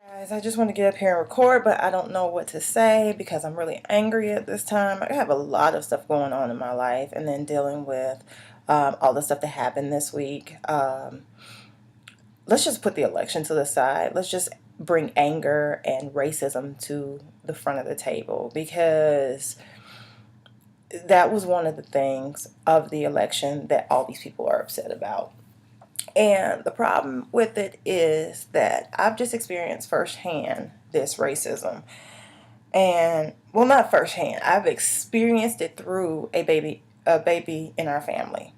Guys, I just want to get up here and record, but I don't know what to say because I'm really angry at this time. I have a lot of stuff going on in my life, and then dealing with all the stuff that happened this week. Let's just put the election to the side. Let's just bring anger and racism to the front of the table, because that was one of the things of the election that all these people are upset about. And the problem with it is that I've just experienced firsthand this racism. And well, not firsthand. I've experienced it through a baby in our family.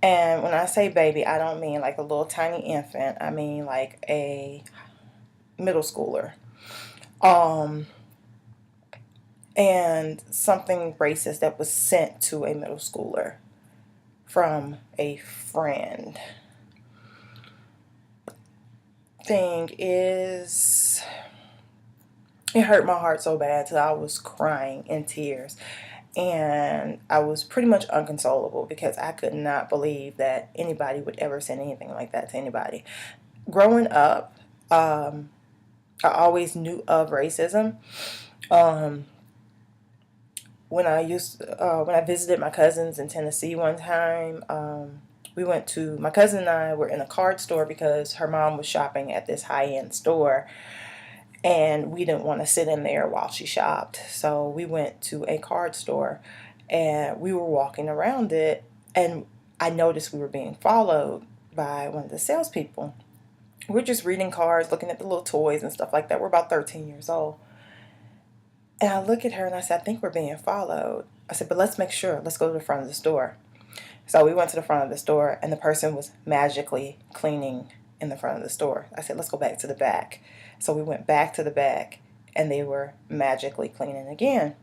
And when I say baby, I don't mean like a little tiny infant. I mean like a middle schooler. Um and something racist that was sent to a middle schooler from a friend. Thing is, it hurt my heart so bad that I was crying in tears. And I was pretty much unconsolable because I could not believe that anybody would ever send anything like that to anybody. Growing up, I always knew of racism. Um, when I visited my cousins in Tennessee one time, we went to my cousin and I were in a card store because her mom was shopping at this high end store, and we didn't want to sit in there while she shopped. So we went to a card store and we were walking around it, and I noticed we were being followed by one of the salespeople. We're just reading cards, looking at the little toys and stuff like that. We're about 13 years old. And I look at her and I said, I think we're being followed. I said, but let's make sure. Let's go to the front of the store. So we went to the front of the store, and the person was magically cleaning in the front of the store. I said, let's go back to the back. So we went back to the back, and they were magically cleaning again.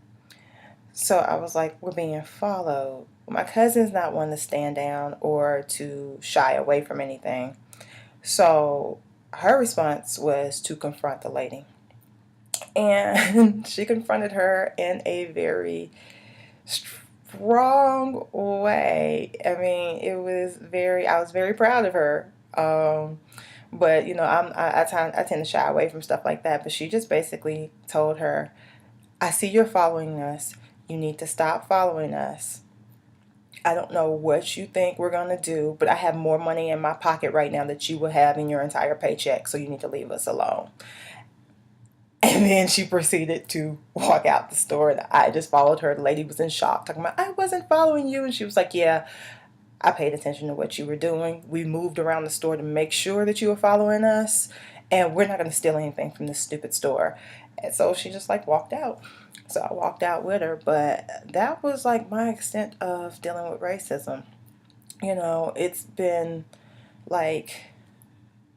So I was like, we're being followed. My cousin's not one to stand down or to shy away from anything. So her response was to confront the lady. And she confronted her in a very strong way. I mean, I was very proud of her. But I tend to shy away from stuff like that. But she just basically told her, I see you're following us. You need to stop following us. I don't know what you think we're going to do, but I have more money in my pocket right now that you will have in your entire paycheck, so you need to leave us alone. And then she proceeded to walk out the store, and I just followed her. The lady was in shock, talking about, I wasn't following you. And she was like, yeah, I paid attention to what you were doing. We moved around the store to make sure that you were following us, and we're not going to steal anything from this stupid store. And so she just like walked out. So I walked out with her, but that was like my extent of dealing with racism. It's been like,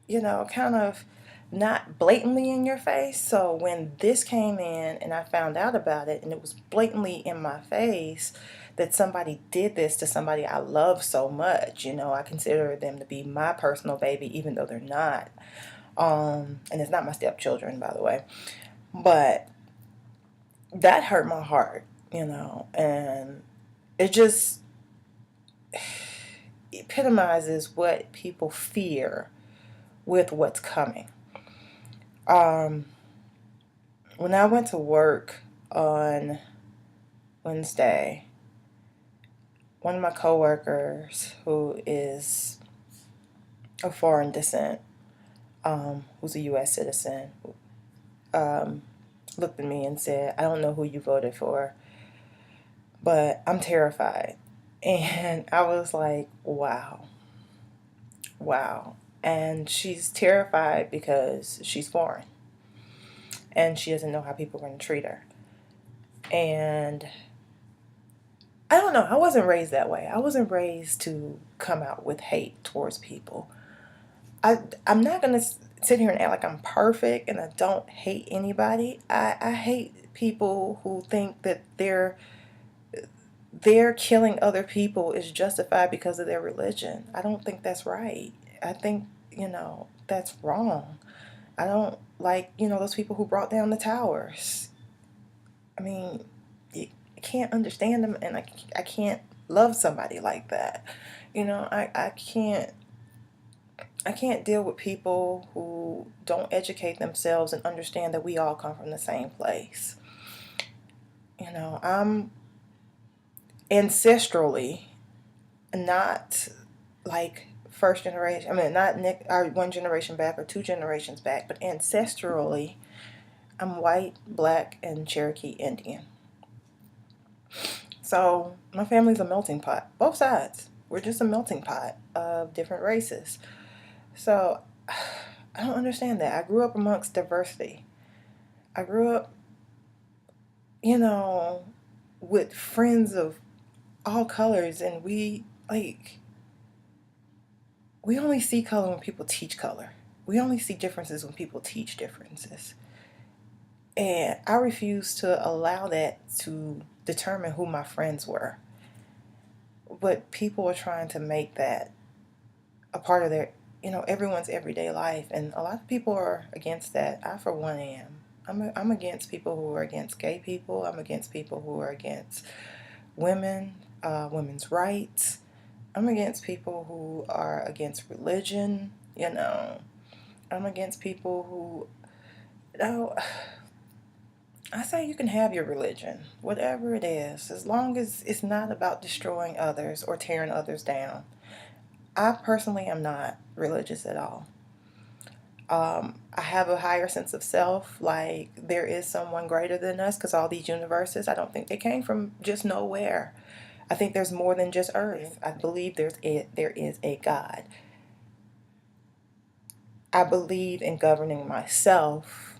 kind of not blatantly in your face. So when this came in and I found out about it, and it was blatantly in my face that somebody did this to somebody I love so much, I consider them to be my personal baby, even though they're not. And it's not my stepchildren, by the way. But that hurt my heart, and it just epitomizes what people fear with what's coming. Um, when I went to work on Wednesday, one of my coworkers who is of foreign descent, who's a U.S. citizen, um, looked at me and said, I don't know who you voted for, but I'm terrified. And I was like, wow, wow. And she's terrified because she's foreign and she doesn't know how people are going to treat her. And I don't know, I wasn't raised that way. I wasn't raised to come out with hate towards people. I'm not going to sit here and act like I'm perfect and I don't hate anybody. I hate people who think that their killing other people is justified because of their religion. I don't think that's right. I think, that's wrong. I don't like, those people who brought down the towers. I mean, I can't understand them, and I can't love somebody like that. I can't I can't deal with people who don't educate themselves and understand that we all come from the same place. I'm ancestrally not like first generation. I mean, not one generation back or two generations back, but ancestrally, I'm white, black, and Cherokee Indian. So my family's a melting pot. Both sides. We're just a melting pot of different races. So I don't understand that. I grew up amongst diversity. I grew up, you know, with friends of all colors, and we only see color when people teach color. We only see differences when people teach differences. And I refuse to allow that to determine who my friends were. But people are trying to make that a part of their, everyone's everyday life. And a lot of people are against that. I, for one, am. I'm against people who are against gay people. I'm against people who are against women, women's rights. I'm against people who are against religion. I'm against people who, you know, I say you can have your religion, whatever it is, as long as it's not about destroying others or tearing others down. I personally am not religious at all. I have a higher sense of self, like there is someone greater than us, because all these universes, I don't think they came from just nowhere. I think there's more than just Earth. I believe there is a God. I believe in governing myself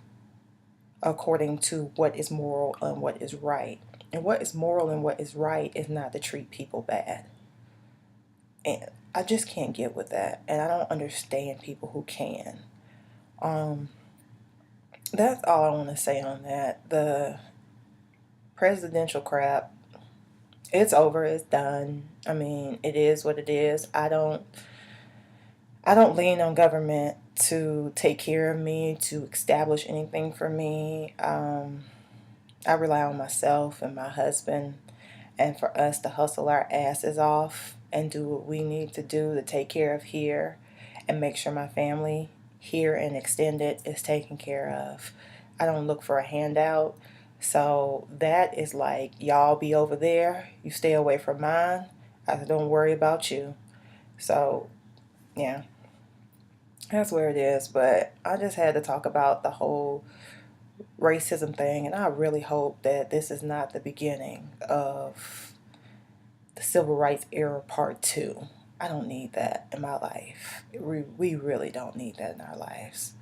according to what is moral and what is right. And what is moral and what is right is not to treat people bad. And I just can't get with that. And I don't understand people who can. Um, that's all I want to say on that. The presidential crap, it's over, it's done. I mean, it is what it is. I don't lean on government to take care of me, to establish anything for me. I rely on myself and my husband, and for us to hustle our asses off and do what we need to do to take care of here and make sure my family here and extended is taken care of. I don't look for a handout. So that is like, y'all be over there, you stay away from mine. I don't worry about you. So, yeah, that's where it is. But I just had to talk about the whole racism thing, and I really hope that this is not the beginning of the civil rights era part two. I don't need that in my life. We really don't need that in our lives.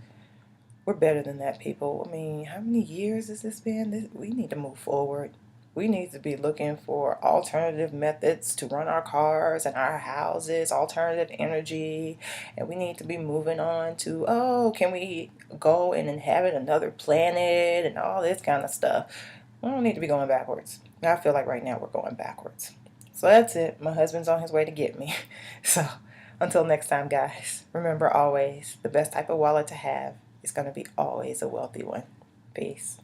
We're better than that, people. I mean, how many years has this been? We need to move forward. We need to be looking for alternative methods to run our cars and our houses, alternative energy, and we need to be moving on to, oh, can we go and inhabit another planet and all this kind of stuff. We don't need to be going backwards. I feel like right now we're going backwards. So that's it. My husband's on his way to get me. So until next time, guys, remember always the best type of wallet to have is going to be always a wealthy one. Peace.